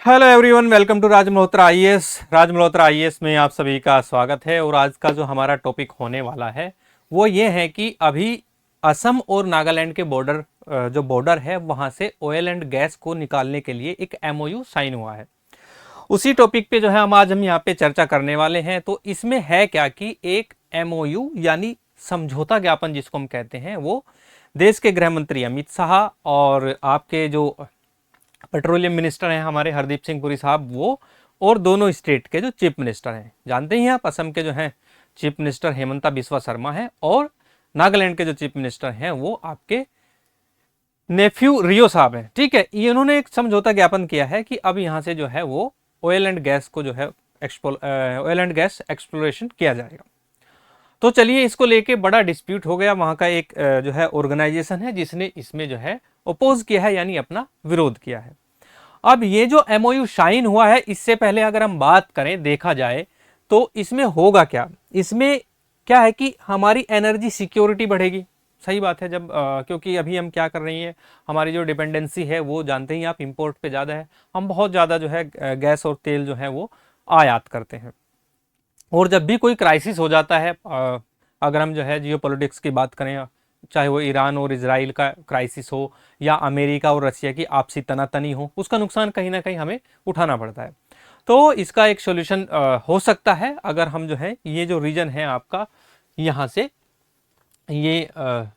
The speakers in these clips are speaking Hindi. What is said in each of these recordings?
Hello everyone, welcome to Raj Malhotra IAS. Raj Malhotra IAS में आप सभी का स्वागत है। और आज का जो हमारा टॉपिक होने वाला है वो ये है कि अभी असम और नागालैंड के बॉर्डर जो बॉर्डर है वहां से ऑयल एंड गैस को निकालने के लिए एक एमओयू साइन हुआ है। उसी टॉपिक पे जो है हम यहाँ पे चर्चा करने वाले हैं। तो इसमें है क्या कि एक एमओयू यानी समझौता ज्ञापन जिसको हम कहते हैं, वो देश के गृह मंत्री अमित शाह और आपके जो पेट्रोलियम मिनिस्टर हैं हमारे हरदीप सिंह पुरी साहब, वो और दोनों स्टेट के जो चीफ मिनिस्टर हैं, जानते ही हैं आप, असम के जो हैं चीफ मिनिस्टर हेमंता बिस्वा शर्मा हैं और नागालैंड के जो चीफ मिनिस्टर हैं वो आपके नेफ्यू रियो साहब हैं। ठीक है, ये इन्होंने एक समझौता ज्ञापन किया है कि अब यहाँ से जो है वो ऑयल एंड गैस को जो है ऑयल एंड गैस एक्सप्लोरेशन किया जाएगा। तो चलिए, इसको लेके बड़ा डिस्प्यूट हो गया। वहां का एक जो है ऑर्गेनाइजेशन है जिसने इसमें जो है अपोज किया है, यानी अपना विरोध किया है। अब ये जो एमओयू साइन हुआ है, इससे पहले अगर हम बात करें, देखा जाए तो इसमें होगा क्या। इसमें क्या है कि हमारी एनर्जी सिक्योरिटी बढ़ेगी। सही बात है, जब क्योंकि अभी हम क्या कर रही हैं, हमारी जो डिपेंडेंसी है वो जानते ही आप, इंपोर्ट पे ज़्यादा है। हम बहुत ज़्यादा जो है गैस और तेल जो है वो आयात करते हैं। और जब भी कोई क्राइसिस हो जाता है, अगर हम जो है जियोपॉलिटिक्स की बात करें, चाहे वो ईरान और इजराइल का क्राइसिस हो या अमेरिका और रशिया की आपसी तनातनी हो, उसका नुकसान कहीं ना कहीं हमें उठाना पड़ता है। तो इसका एक सोल्यूशन हो सकता है अगर हम जो है ये जो रीजन है आपका, यहाँ से ये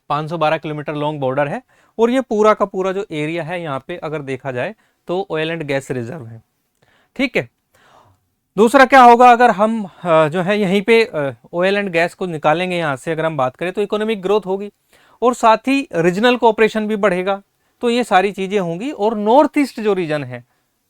512 किलोमीटर लॉन्ग बॉर्डर है और ये पूरा का पूरा जो एरिया है यहाँ पे अगर देखा जाए तो ऑयल एंड गैस रिजर्व है। ठीक है, दूसरा क्या होगा, अगर हम जो है यहीं पे ऑयल एंड गैस को निकालेंगे यहाँ से, अगर हम बात करें तो इकोनॉमिक ग्रोथ होगी और साथ ही रीजनल कोऑपरेशन भी बढ़ेगा। तो ये सारी चीज़ें होंगी और नॉर्थ ईस्ट जो रीजन है,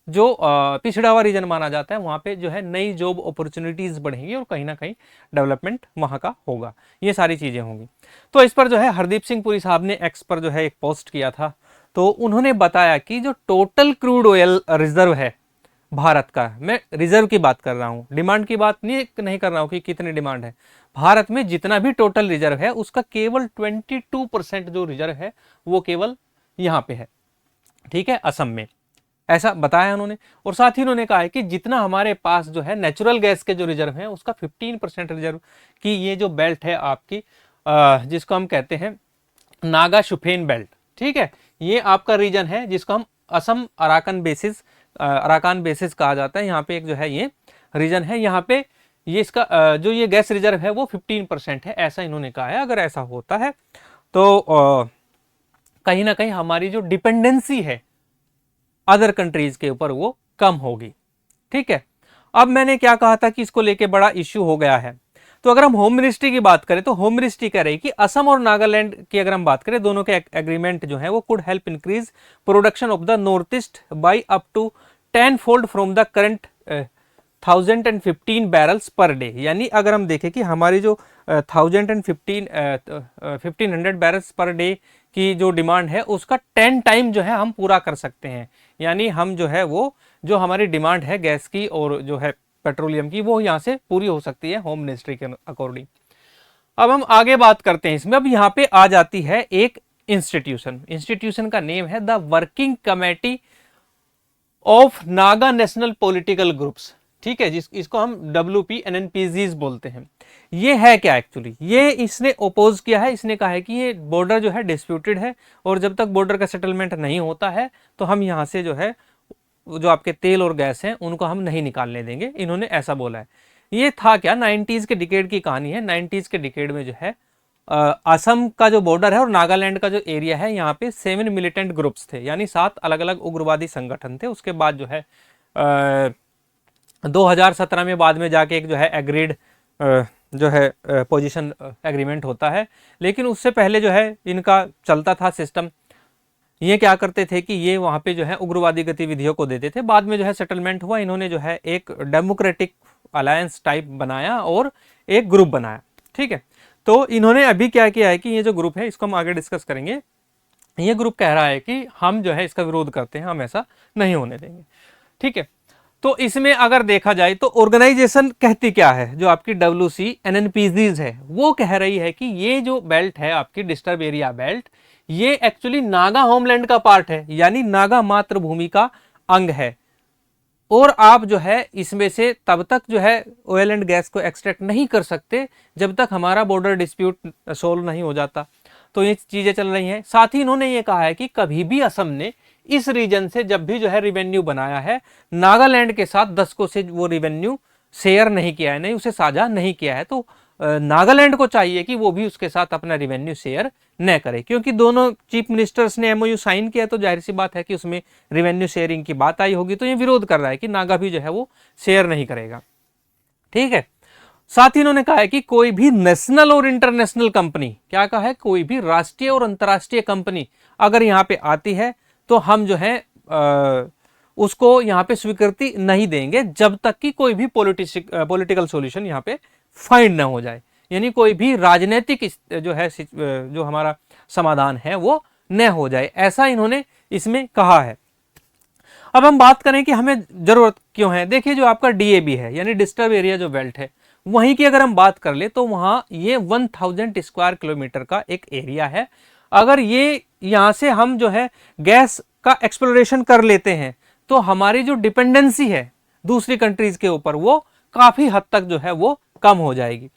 जो पिछड़ा हुआ रीजन माना जाता है, वहाँ पे जो है नई जॉब अपॉर्चुनिटीज़ बढ़ेंगी और कहीं ना कहीं डेवलपमेंट वहाँ का होगा। ये सारी चीज़ें होंगी। तो इस पर जो है हरदीप सिंह पुरी साहब ने एक्स पर जो है एक पोस्ट किया था। तो उन्होंने बताया कि जो टोटल क्रूड ऑयल रिजर्व है भारत का, मैं रिजर्व की बात कर रहा हूँ, डिमांड की बात नहीं कर रहा हूँ कि कितनी डिमांड है। भारत में जितना भी टोटल रिजर्व है उसका केवल 22% जो रिजर्व है वो केवल यहाँ पे है। ठीक है, असम में, ऐसा बताया उन्होंने। और साथ ही उन्होंने कहा है कि जितना हमारे पास जो है नेचुरल गैस के जो रिजर्व है उसका 15% रिजर्व की ये जो बेल्ट है आपकी, जिसको हम कहते हैं नागा शुफेन बेल्ट। ठीक है, ये आपका रीजन है जिसको हम असम अराकान बेसिस कहा जाता है। यहाँ पे एक जो है ये रीजन है, यहाँ पे ये इसका जो ये गैस रिजर्व है वो 15% है, ऐसा इन्होंने कहा है। अगर ऐसा होता है तो कहीं ना कहीं हमारी जो डिपेंडेंसी है अदर कंट्रीज के ऊपर वो कम होगी। ठीक है, अब मैंने क्या कहा था कि इसको लेके बड़ा इश्यू हो गया है। तो अगर हम होम मिनिस्ट्री की बात करें तो होम मिनिस्ट्री कह रही कि असम और नागालैंड की अगर हम बात करें, दोनों के एग्रीमेंट जो है वो could help increase production of the north east by up to 10 fold from the current 1015 barrels per day. यानी अगर हम देखें कि हमारी जो 1500 बैरल्स पर डे की जो डिमांड है उसका 10 टाइम जो है हम पूरा कर सकते हैं। यानी हम जो है वो जो हमारी डिमांड है गैस की और जो है पेट्रोलियम की, वो यहाँ से पूरी हो सकती है होम मिनिस्ट्री के अकॉर्डिंग। अब हम आगे बात करते हैं इसमें। अब यहाँ पे आ जाती है एक इंस्टीट्यूशन का नेम है the working committee of Naga national political groups. ठीक है, इसको हम WPNNPGs बोलते हैं। ये है क्या एक्चुअली, ये इसने ओपोज किया है। इसने कहा है कि ये बॉर्डर जो है डिस्प्यूटेड है और जब तक बॉर्डर का सेटलमेंट नहीं होता है तो हम यहाँ से जो है जो आपके तेल और गैस हैं उनको हम नहीं निकालने देंगे, इन्होंने ऐसा बोला है। ये था क्या, 90s के डिकेड की कहानी है। 90s के डिकेड में जो है असम का जो बॉर्डर है और नागालैंड का जो एरिया है, यहाँ पे 7 मिलिटेंट ग्रुप्स थे, यानी 7 अलग अलग उग्रवादी संगठन थे। उसके बाद जो है 2017 में बाद में जाके एक जो है एग्रीड जो है पोजीशन एग्रीमेंट होता है। लेकिन उससे पहले जो है इनका चलता था सिस्टम। ये क्या करते थे कि ये वहाँ पे जो है उग्रवादी गतिविधियों को देते थे। बाद में जो है सेटलमेंट हुआ, इन्होंने जो है एक डेमोक्रेटिक अलायंस टाइप बनाया और एक ग्रुप बनाया। ठीक है, तो इन्होंने अभी क्या किया है कि ये जो ग्रुप है, इसको हम आगे डिस्कस करेंगे। ये ग्रुप कह रहा है कि हम जो है इसका विरोध करते हैं, हम ऐसा नहीं होने देंगे। ठीक है, तो इसमें अगर देखा जाए तो ऑर्गेनाइजेशन कहती क्या है, जो आपकी WCNNPGs है, वो कह रही है कि ये जो बेल्ट है आपकी डिस्टर्ब एरिया बेल्ट, ये एक्चुअली नागा होमलैंड का पार्ट है, यानी नागा मातृभूमि का अंग है। और आप जो है इसमें से तब तक जो है ऑयल एंड गैस को एक्सट्रैक्ट नहीं कर सकते जब तक हमारा बॉर्डर डिस्प्यूट सोल्व नहीं हो जाता। तो ये चीजें चल रही हैं। साथ ही इन्होंने ये कहा है कि कभी भी असम ने इस रीजन से जब भी जो है रिवेन्यू बनाया है, नागालैंड के साथ दशकों से वो रिवेन्यू शेयर नहीं किया है, नहीं उसे साझा नहीं किया है। तो नागालैंड को चाहिए कि वो भी उसके साथ अपना रिवेन्यू शेयर न करे, क्योंकि दोनों चीफ मिनिस्टर्स ने एमओयू साइन किया, तो जाहिर सी बात है कि उसमें रिवेन्यू शेयरिंग की बात आई होगी। तो ये विरोध कर रहा है कि नागा भी जो है वो शेयर नहीं करेगा। ठीक है। साथ ही इन्होंने कहा है कि कोई भी नेशनल और इंटरनेशनल कंपनी, क्या कहा है, कोई भी राष्ट्रीय और अंतर्राष्ट्रीय कंपनी अगर यहाँ पे आती है तो हम जो है उसको यहाँ पे स्वीकृति नहीं देंगे जब तक कि कोई भी पॉलिटिकल सॉल्यूशन यहाँ पे फाइंड ना हो जाए, यानी कोई भी राजनीतिक जो है जो हमारा समाधान है वो न हो जाए, ऐसा इन्होंने इसमें कहा है। अब हम बात करें कि हमें जरूरत क्यों है। देखिए जो आपका डीएबी है यानी डिस्टर्ब एरिया जो बेल्ट है, वहीं की अगर हम बात कर ले तो वहां ये 1000 स्क्वायर किलोमीटर का एक एरिया है। अगर ये यहां से हम जो है गैस का एक्सप्लोरेशन कर लेते हैं तो हमारी जो डिपेंडेंसी है दूसरी कंट्रीज के ऊपर वो काफी हद तक जो है वो कम हो जाएगी।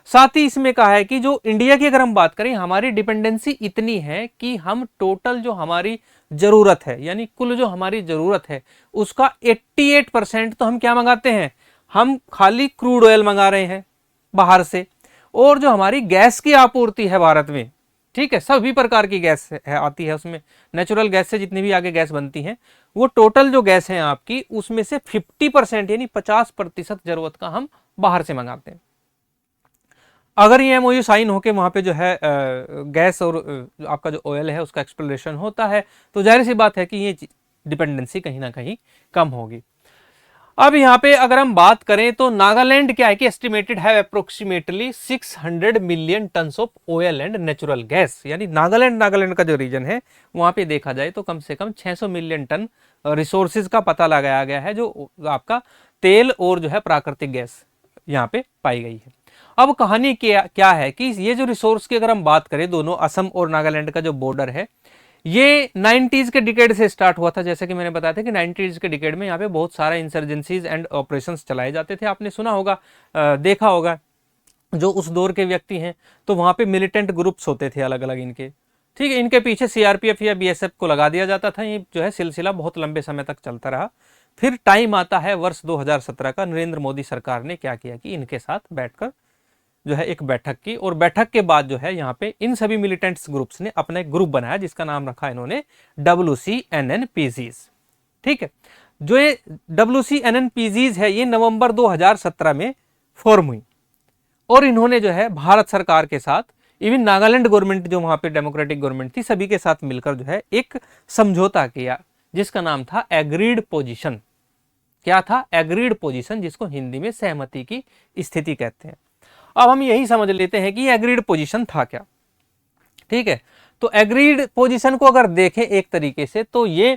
साथ ही इसमें कहा है कि जो इंडिया की अगर हम बात करें, हमारी डिपेंडेंसी इतनी है कि हम टोटल जो हमारी जरूरत है यानी कुल जो हमारी जरूरत है उसका 88% तो हम क्या मंगाते हैं, हम खाली क्रूड ऑयल मंगा रहे हैं बाहर से। और जो हमारी गैस की आपूर्ति है भारत में, ठीक है, सभी प्रकार की गैस है आती है उसमें, नेचुरल गैस से जितनी भी आगे गैस बनती है, वो टोटल जो गैस है आपकी उसमें से 50% यानी 50% जरूरत का हम बाहर से मंगाते हैं। अगर ये एमओयू साइन होके वहां पे जो है गैस और आपका जो ऑयल है उसका एक्सप्लोरेशन होता है तो जाहिर सी बात है कि ये डिपेंडेंसी कहीं ना कहीं कम होगी। अब यहाँ पे अगर हम बात करें तो नागालैंड क्या है कि एस्टिमेटेड है approximately 600 million tons of oil and natural gas, यानी नागालैंड का जो रीजन है वहां पे देखा जाए तो कम से कम 600 मिलियन टन रिसोर्सेज का पता लगाया गया है जो आपका तेल और जो है प्राकृतिक गैस यहाँ पे पाई गई है। अब कहानी क्या है कि ये जो रिसोर्स की अगर हम बात करें, दोनों असम और नागालैंड का जो बॉर्डर है ये 90s के डिकेड से स्टार्ट हुआ था। जैसे कि मैंने बताया था कि 90s के डिकेड में यहाँ पे बहुत सारा इंसर्जेंसीज एंड ऑपरेशंस चलाए जाते थे। आपने सुना होगा, देखा होगा, जो उस दौर के व्यक्ति हैं तो वहाँ पे मिलिटेंट ग्रुप्स होते थे अलग अलग इनके, ठीक है, इनके पीछे सीआरपीएफ या बीएसएफ को लगा दिया जाता था। ये जो है सिलसिला बहुत लंबे समय तक चलता रहा। फिर टाइम आता है वर्ष 2017 का, नरेंद्र मोदी सरकार ने क्या किया कि इनके साथ बैठकर जो है एक बैठक की, और बैठक के बाद जो है यहाँ पे इन सभी मिलिटेंट्स ग्रुप्स ने अपना एक ग्रुप बनाया जिसका नाम रखा इन्होंने WCNNPGs। ठीक है, जो ये WCNNPGs है ये नवंबर 2017 में फॉर्म हुई और इन्होंने जो है भारत सरकार के साथ, इवन नागालैंड गवर्नमेंट जो वहां पे डेमोक्रेटिक गवर्नमेंट थी, सभी के साथ मिलकर जो है एक समझौता किया जिसका नाम था एग्रीड पोजीशन। क्या था? एग्रीड पोजीशन, जिसको हिंदी में सहमति की स्थिति कहते हैं। अब हम यही समझ लेते हैं कि एग्रीड पोजीशन था क्या। ठीक है, तो एग्रीड पोजीशन को अगर देखें एक तरीके से तो ये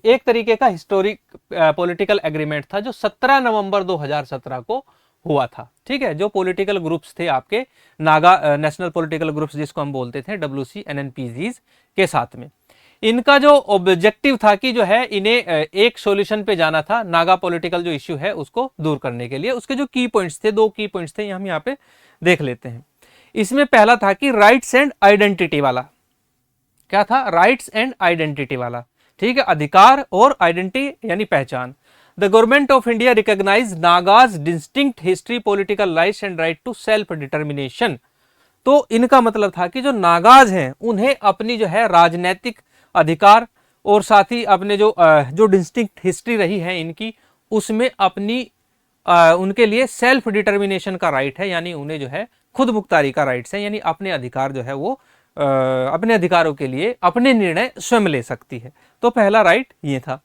एक तरीके का हिस्टोरिक पॉलिटिकल एग्रीमेंट था जो 17 नवंबर 2017 को हुआ था। ठीक है, जो पॉलिटिकल ग्रुप्स थे आपके नागा नेशनल पॉलिटिकल ग्रुप्स जिसको हम बोलते थे WCNNPGs के साथ में, इनका जो ऑब्जेक्टिव था कि जो है इन्हें एक सॉल्यूशन पे जाना था नागा पॉलिटिकल जो इश्यू है उसको दूर करने के लिए। उसके जो की पॉइंट्स थे, 2 की पॉइंट्स थे, हम यहाँ पे देख लेते हैं। इसमें पहला था कि राइट्स एंड आइडेंटिटी वाला। क्या था? राइट्स एंड आइडेंटिटी वाला। ठीक है, अधिकार और आइडेंटिटी यानी पहचान। The government of India recognise Nagas distinct history, political rights and right to self determination. तो इनका मतलब था कि जो नागाज हैं उन्हें अपनी जो है राजनीतिक अधिकार और साथ ही अपने जो डिस्टिंक्ट हिस्ट्री रही है इनकी, उसमें अपनी उनके लिए सेल्फ डिटर्मिनेशन का राइट है, यानी उन्हें जो है खुद मुख्तारी का राइट्स है, यानी अपने अधिकार जो है वो अपने अधिकारों के लिए अपने निर्णय स्वयं ले सकती है। तो पहला राइट ये था।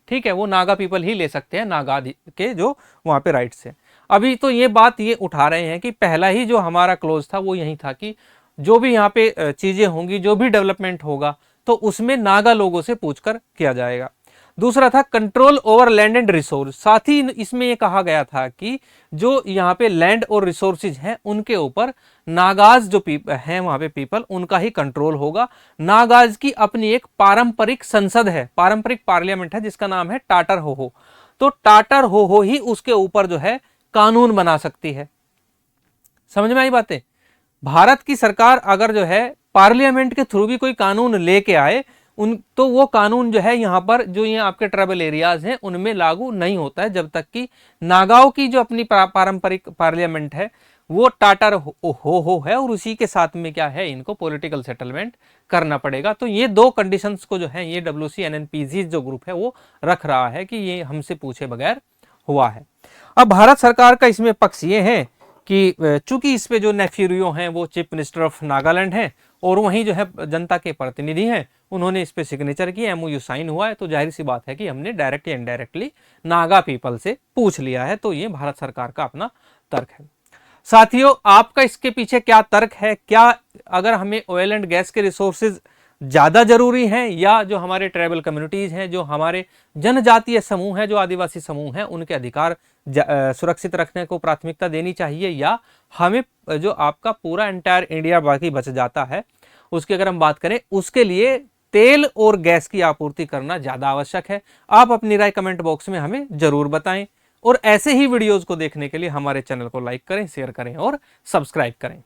ठीक है, वो नागा पीपल ही ले सकते हैं, नागा के जो वहां पे राइट्स है। अभी तो ये बात ये उठा रहे हैं कि पहला ही जो हमारा क्लोज था वो यही था कि जो भी यहाँ पे चीजें होंगी, जो भी डेवलपमेंट होगा तो उसमें नागा लोगों से पूछकर किया जाएगा। दूसरा था control over land and resource. साथ ही इसमें ये कहा गया था कि जो यहाँ पे लैंड और रिसोर्सेज हैं उनके ऊपर नागाज जो हैं वहां पे पीपल, उनका ही कंट्रोल होगा। नागाज की अपनी एक पारंपरिक संसद है, पारंपरिक पार्लियामेंट है जिसका नाम है टाटर होहो। तो टाटर होहो ही उसके ऊपर जो है कानून बना सकती है। समझ में आई बातें? भारत की सरकार अगर जो है पार्लियामेंट के थ्रू भी कोई कानून लेके आए तो वो कानून जो है यहाँ पर जो ये आपके ट्राइबल एरियाज हैं उनमें लागू नहीं होता है जब तक कि नागाओं की जो अपनी पारंपरिक पार्लियामेंट है वो टाटर हो है, और उसी के साथ में क्या है, इनको पॉलिटिकल सेटलमेंट करना पड़ेगा। तो ये दो कंडीशंस को जो है ये WCNNPZ जो ग्रुप है वो रख रहा है कि ये हमसे पूछे बगैर हुआ है। अब भारत सरकार का इसमें पक्ष ये है कि चूंकि इस पे जो नेफ्यूरियो हैं वो चीफ मिनिस्टर ऑफ नागालैंड हैं और वहीं जो है जनता के प्रतिनिधि हैं, उन्होंने इस पे सिग्नेचर किया, MOU साइन हुआ है, तो जाहिर सी बात है कि हमने डायरेक्ट या इनडायरेक्टली नागा पीपल से पूछ लिया है। तो ये भारत सरकार का अपना तर्क है। साथियों, आपका इसके पीछे क्या तर्क है? क्या अगर हमें ऑयल एंड गैस के रिसोर्सेज ज्यादा जरूरी हैं, या जो हमारे ट्राइबल कम्युनिटीज हैं, जो हमारे जनजातीय समूह हैं, जो आदिवासी समूह हैं, उनके अधिकार सुरक्षित रखने को प्राथमिकता देनी चाहिए, या हमें जो आपका पूरा एंटायर इंडिया बाकी बच जाता है उसकी अगर हम बात करें उसके लिए तेल और गैस की आपूर्ति करना ज्यादा आवश्यक है? आप अपनी राय कमेंट बॉक्स में हमें जरूर बताएं और ऐसे ही वीडियोस को देखने के लिए हमारे चैनल को लाइक करें, शेयर करें और सब्सक्राइब करें।